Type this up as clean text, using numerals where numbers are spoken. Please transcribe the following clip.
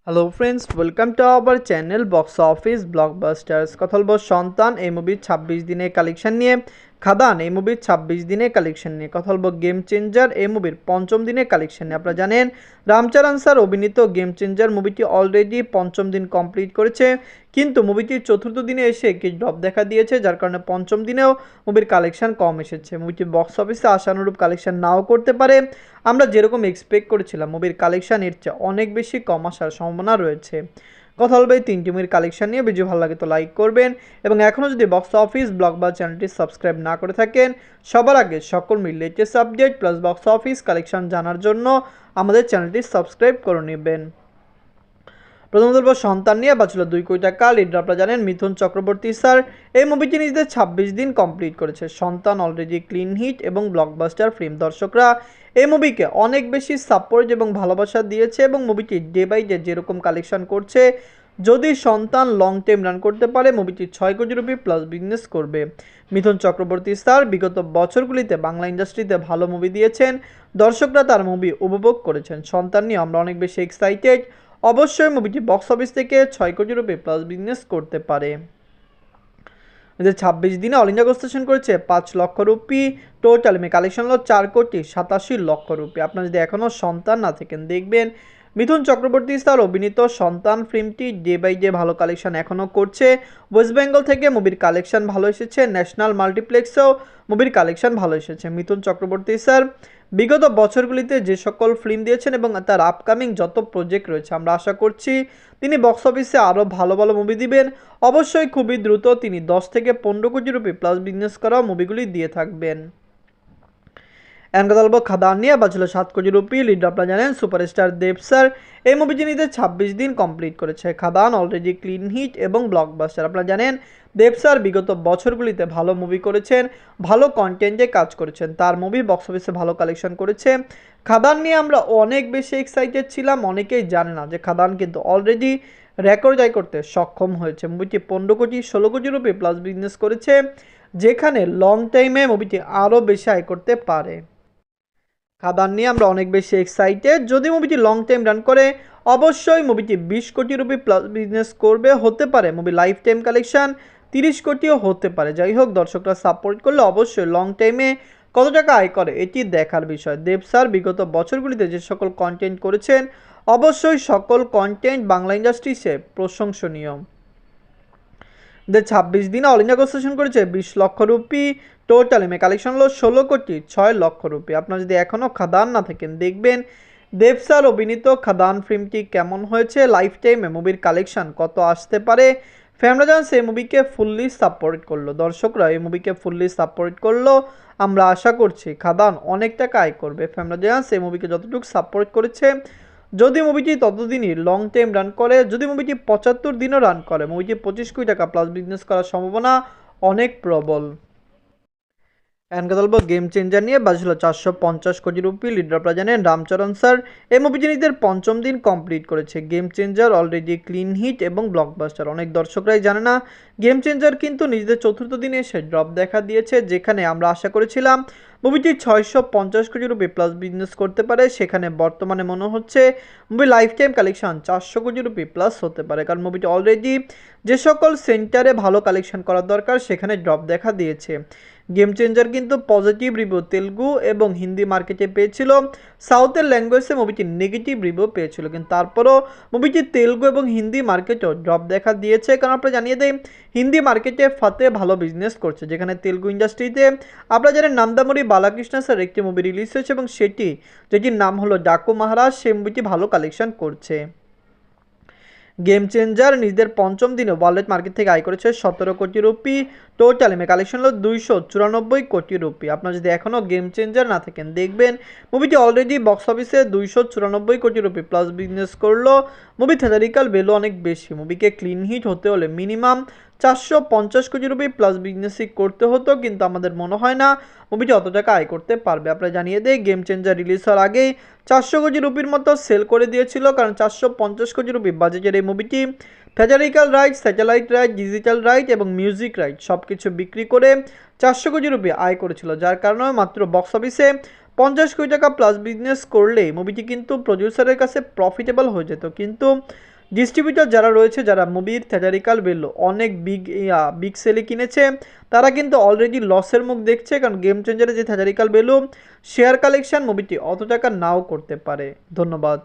Hello friends, welcome to our channel box office blockbusters. কথা বলবো সন্তান এই মুভির 26 দিনের কালেকশন নিয়ে, খাদান এই মুভির 26 দিনের কালেকশন নিয়ে, কথা বলবো গেম চেঞ্জার এই মুভির পঞ্চম দিনের কালেকশন নিয়ে। আপনারা জানেন রামচরণ স্যার অভিনীত গেম চেঞ্জার মুভিটি অলরেডি পঞ্চম দিন কমপ্লিট করেছে, কিন্তু মুভিটির চতুর্থ দিনে এসে একটি ড্রপ দেখা দিয়েছে, যার কারণে পঞ্চম দিনেও মুভির কালেকশন কম এসেছে। মুভিটি বক্স অফিসে আশানুরূপ কালেকশন নাও করতে পারে। আমরা যেরকম এক্সপেক্ট করেছিলাম মুভির কালেকশন এর চেয়ে অনেক বেশি কম আসার সম্ভাবনা রয়েছে। কথা বলবে এই তিনটি মুভির কালেকশন নিয়ে। ভিডিও ভালো লাগে তো লাইক করবেন, এবং এখনও যদি বক্স অফিস ব্লকবাস চ্যানেলটি সাবস্ক্রাইব না করে থাকেন, সবার আগে সকল মুভির latest update plus box office collection জানার জন্য আমাদের চ্যানেলটি সাবস্ক্রাইব করে নেবেন। প্রথম বলবো সন্তান নিয়ে বাঁচল 2 কোটি টাকা। লিডার আপনারা জানেন মিথুন চক্রবর্তী স্যার এই মুভিটি নিজেদের 26 দিন কমপ্লিট করেছে। সন্তান অলরেডি ক্লিন হিট এবং ব্লকবাস্টার ফিল্ম। দর্শকরা এই মুভিকে অনেক বেশি সাপোর্ট এবং ভালোবাসা দিয়েছে, এবং মুভিটি ডে বাই ডে যেরকম কালেকশন করছে, যদি সন্তান লং টাইম রান করতে পারে মুভিটি 6 কোটি রুপি প্লাস বিজনেস করবে। মিথুন চক্রবর্তী স্যার বিগত বছরগুলিতে বাংলা ইন্ডাস্ট্রিতে ভালো মুভি দিয়েছেন, দর্শকরা তার মুভি উপভোগ করেছেন। সন্তান নিয়ে আমরা অনেক বেশি এক্সাইটেড। অবশ্যই মুভিটি বক্স অফিস থেকে 6 কোটি রুপি প্লাস বিজনেস করতে পারে। 26 দিনে অল ইন্ডিয়া গ্রস করেছে 5 লক্ষ রুপি। টোটাল কালেকশন হলো 4 কোটি 87 লক্ষ রুপি। আপনারা যদি এখনও সন্তান না থাকেন, দেখবেন মিথুন চক্রবর্তী স্যার অভিনীত সন্তান ফিল্মটি ডে বাই ডে ভালো কালেকশন এখনও করছে। ওয়েস্ট বেঙ্গল থেকে মুভির কালেকশন ভালো এসেছে, ন্যাশনাল মাল্টিপ্লেক্সেও মুভির কালেকশন ভালো এসেছে। মিথুন চক্রবর্তী স্যার বিগত বছরগুলিতে যে সকল ফিল্ম দিয়েছেন এবং তার আপকামিং যত প্রজেক্ট রয়েছে, আমরা আশা করছি তিনি বক্স অফিসে আরও ভালো ভালো মুভি দিবেন। অবশ্যই খুবই দ্রুত তিনি 10 থেকে 15 কোটি রুপি প্লাস বিজনেস করা মুভিগুলি দিয়ে থাকবেন। এনকাদলব খাদান নিয়ে বাঁচল 7 কোটি রুপি। লিড আপনারা জানেন সুপারস্টার দেব স্যার এই মুভিটি নিতে 26 দিন কমপ্লিট করেছে। খাদান অলরেডি ক্লিন হিট এবং ব্লকবাস্টার। আপনারা জানেন দেব স্যার বিগত বছরগুলিতে ভালো মুভি করেছেন, ভালো কন্টেন্টে কাজ করেছেন, তার মুভি বক্স অফিসে ভালো কালেকশন করেছে। খাদান নিয়ে আমরা অনেক বেশি এক্সাইটেড ছিলাম। অনেকেই জানে না যে খাদান কিন্তু অলরেডি রেকর্ড আয় করতে সক্ষম হয়েছে। মুভিটি 15 কোটি 16 কোটি রুপি প্লাস বিজনেস করেছে, যেখানে লং টাইমে মুভিটি আরও বেশি আয় করতে পারে। খাদান নিয়ে আমরা অনেক বেশি এক্সাইটেড। যদি মুভিটি লং টাইম রান করে অবশ্যই মুভিটি 20 কোটি রুপি প্লাস বিজনেস করবে। হতে পারে মুভি লাইফ টাইম কালেকশন 30 কোটিও হতে পারে। যাই হোক, দর্শকরা সাপোর্ট করলে অবশ্যই লং টাইমে কত টাকা আয় করে এটি দেখার বিষয়। দেব স্যার বিগত বছরগুলিতে যে সকল কন্টেন্ট করেছেন, অবশ্যই সকল কন্টেন্ট বাংলা ইন্ডাস্ট্রিতে প্রশংসনীয়। 26 দিনে অল ইন্ডিয়া গ্রস করেছে 20 লক্ষ রুপি। টোটাল কালেকশন হলো 16 কোটি 6 লক্ষ রুপি। আপনারা যদি এখনও খাদান না থাকেন, দেখবেন দেব স্যার অভিনীত খাদান ফিল্মটি কেমন হয়েছে, লাইফ টাইমে মুভির কালেকশন কত আসতে পারে। ফ্যামিলিজান্স এই মুভিকে ফুললি সাপোর্ট করলো, দর্শকরা এই মুভিকে ফুললি সাপোর্ট করলো। আমরা আশা করছি খাদান অনেক টাকা আয় করবে। ফ্যামিলিজান্স এই মুভিকে যতটুকু সাপোর্ট করেছে, যদি মুভিটি ততদিনই লং টাইম রান করে, যদি মুভিটি 75 দিনও রান করে, মুভিটি 25 কোটি টাকা প্লাস বিজনেস করার সম্ভাবনা অনেক প্রবল। এনকাদলব গেম চেঞ্জার নিয়ে বাজল 450 কোটি রুপি। লিডার আপনারা জানেন রামচরণ স্যার এই মুভিটি নিজেদের পঞ্চম দিন কমপ্লিট করেছে। Game changer already clean hit এবং ব্লকবাস্টার। অনেক দর্শকরাই জানে না গেম চেঞ্জার কিন্তু নিজেদের চতুর্থ দিনে এসে ড্রপ দেখা দিয়েছে, যেখানে আমরা আশা করেছিলাম মুভিটি 650 কোটি রুপি প্লাস বিজনেস করতে পারে, সেখানে বর্তমানে মনে হচ্ছে মুভি লাইফ টাইম কালেকশন 400 কোটি রুপি প্লাস হতে পারে, কারণ মুভিটি অলরেডি যে সকল সেন্টারে ভালো কালেকশন করার দরকার সেখানে ড্রপ দেখা দিয়েছে। গেম চেঞ্জার কিন্তু পজিটিভ রিভিউ তেলুগু এবং হিন্দি মার্কেটে পেয়েছিল, সাউথের ল্যাঙ্গুয়েজে মুভিটি নেগেটিভ রিভিউ পেয়েছিল, কিন্তু তারপরও মুভিটি তেলুগু এবং হিন্দি মার্কেটেও ড্রপ দেখা দিয়েছে। কারণ আপনারা জানিয়ে দেয় হিন্দি মার্কেটে ফাতে ভালো বিজনেস করছে, যেখানে তেলুগু ইন্ডাস্ট্রিতে আপনারা জানেন নান্দামুরি বালাকৃষ্ণ স্যার একটি মুভি রিলিজ হয়েছে, এবং সেটি যেটির নাম হলো ডাকু মহারাজ, সেই মুভিটি ভালো কালেকশন করছে। গেম চেঞ্জার নিজেদের পঞ্চম দিনে ওয়ার্ল্ড মার্কেট থেকে আয় করেছে 17 কোটি রুপি। টোটাল কালেকশন হলো 294 কোটি রুপি। আপনারা যদি এখনও গেম চেঞ্জার না থাকেন, দেখবেন মুভিটি অলরেডি বক্স অফিসে 294 কোটি রুপি প্লাস বিজনেস করলো। মুভি থিয়েটারিক্যাল ভ্যালু অনেক বেশি। মুভিকে ক্লিন হিট হতে হলে মিনিমাম 450 কোটি রুপি প্লাস বিজনেসই করতে হতো, কিন্তু আমাদের মনে হয় না মুভিটি অত টাকা আয় করতে পারবে। আপনারা জানিয়ে দেয় গেম চেঞ্জার রিলিজ হওয়ার আগেই 400 কোটি রুপির মতো সেল করে দিয়েছিল, কারণ 450 কোটি রুপি বাজেটের এই মুভিটি theatrical right, satellite right, digital right এবং মিউজিক রাইট সব কিছু বিক্রি করে 400 কোটি রুপি আয় করেছিল, যার কারণে মাত্র বক্স অফিসে 50 কোটি টাকা প্লাস বিজনেস করলে মুভিটি কিন্তু প্রডিউসারের কাছে প্রফিটেবল হয়ে যেত। কিন্তু ডিস্ট্রিবিউটর যারা রয়েছে, যারা মুভির থিয়েটারিক্যাল ভ্যালু অনেক বিগ সেলে কিনেছে, তারা কিন্তু অলরেডি লসের মুখ দেখছে, কারণ গেম চেঞ্জারের যে থিয়েটারিক্যাল ভ্যালু শেয়ার কালেকশন মুভিটি অত টাকা নাও করতে পারে। ধন্যবাদ।